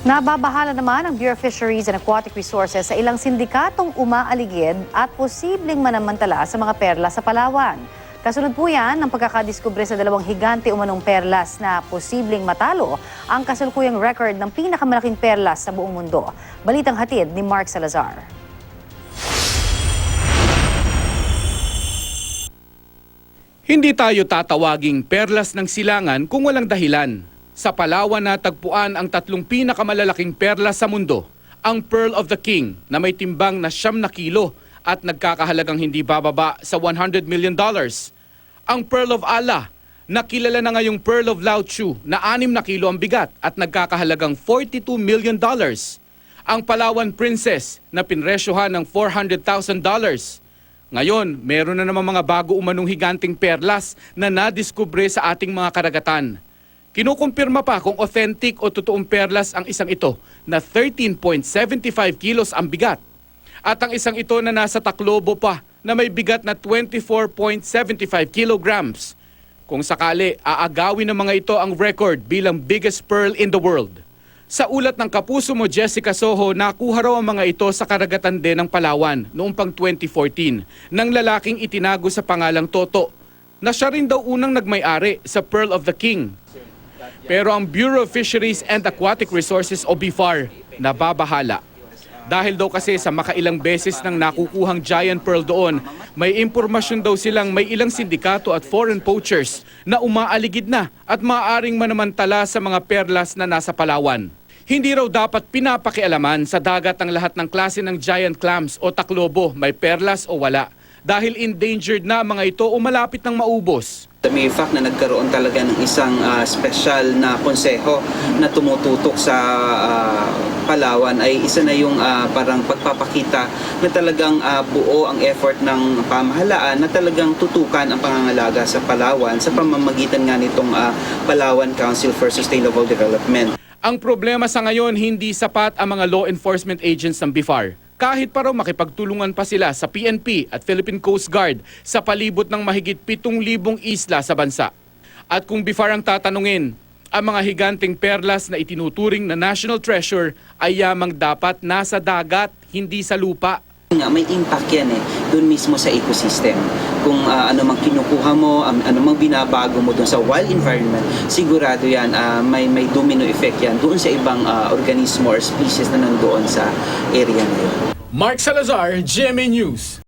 Nababahala naman ang Bureau of Fisheries and Aquatic Resources sa ilang sindikatong umaaligid at posibleng manamantala sa mga perlas sa Palawan. Kasunod po yan ng pagkakadiskubre sa dalawang higante umanong perlas na posibleng matalo ang kasalukuyang record ng pinakamalaking perlas sa buong mundo. Balitang hatid ni Mark Salazar. Hindi tayo tatawaging perlas ng silangan kung walang dahilan. Sa Palawan natagpuan ang tatlong pinakamalalaking perlas sa mundo. Ang Pearl of the King na may timbang na 9 kilo at nagkakahalagang hindi bababa sa $100 million. Ang Pearl of Allah na kilala na ngayong Pearl of Lao Tzu na 6 na kilo ang bigat at nagkakahalagang $42 million. Ang Palawan Princess na pinresyohan ng $400,000. Ngayon, meron na naman mga bago umanong higanting perlas na nadiskubre sa ating mga karagatan. Kinukumpirma pa kung authentic o totoong perlas ang isang ito na 13.75 kilos ang bigat. At ang isang ito na nasa Taclobo pa na may bigat na 24.75 kilograms. Kung sakali, aagawin ng mga ito ang record bilang biggest pearl in the world. Sa ulat ng kapuso mo Jessica Soho, nakuha raw ang mga ito sa karagatan din ng Palawan noong pang 2014 ng lalaking itinago sa pangalang Toto na siya rin daw unang nagmay-ari sa Pearl of the King. Pero ang Bureau of Fisheries and Aquatic Resources o BIFAR nababahala. Dahil daw kasi sa makailang beses nang nakukuhang giant pearl doon, may impormasyon daw silang may ilang sindikato at foreign poachers na umaaligid na at maaaring manamantala sa mga perlas na nasa Palawan. Hindi raw dapat pinapakialaman sa dagat ang lahat ng klase ng giant clams o taklobo, may perlas o wala. Dahil endangered na mga ito o malapit ng maubos. May fact na nagkaroon talaga ng isang special na konseho na tumututok sa Palawan ay isa na yung parang pagpapakita na talagang buo ang effort ng pamahalaan na talagang tutukan ang pangangalaga sa Palawan sa pamamagitan nga nitong Palawan Council for Sustainable Development. Ang problema sa ngayon, hindi sapat ang mga law enforcement agents ng BIFAR. Kahit pa raw makipagtulungan pa sila sa PNP at Philippine Coast Guard sa palibot ng mahigit 7,000 isla sa bansa. At kung BIFAR ang tatanungin, ang mga higanting perlas na itinuturing na national treasure ay yamang dapat nasa dagat, hindi sa lupa. May impact yan doon mismo sa ecosystem. Kung ano mang kinukuha mo, ano mang binabago mo doon sa wild environment, sigurado yan may domino effect yan doon sa ibang organismo or species na nandoon sa area na yun. Mark Salazar, GMA News.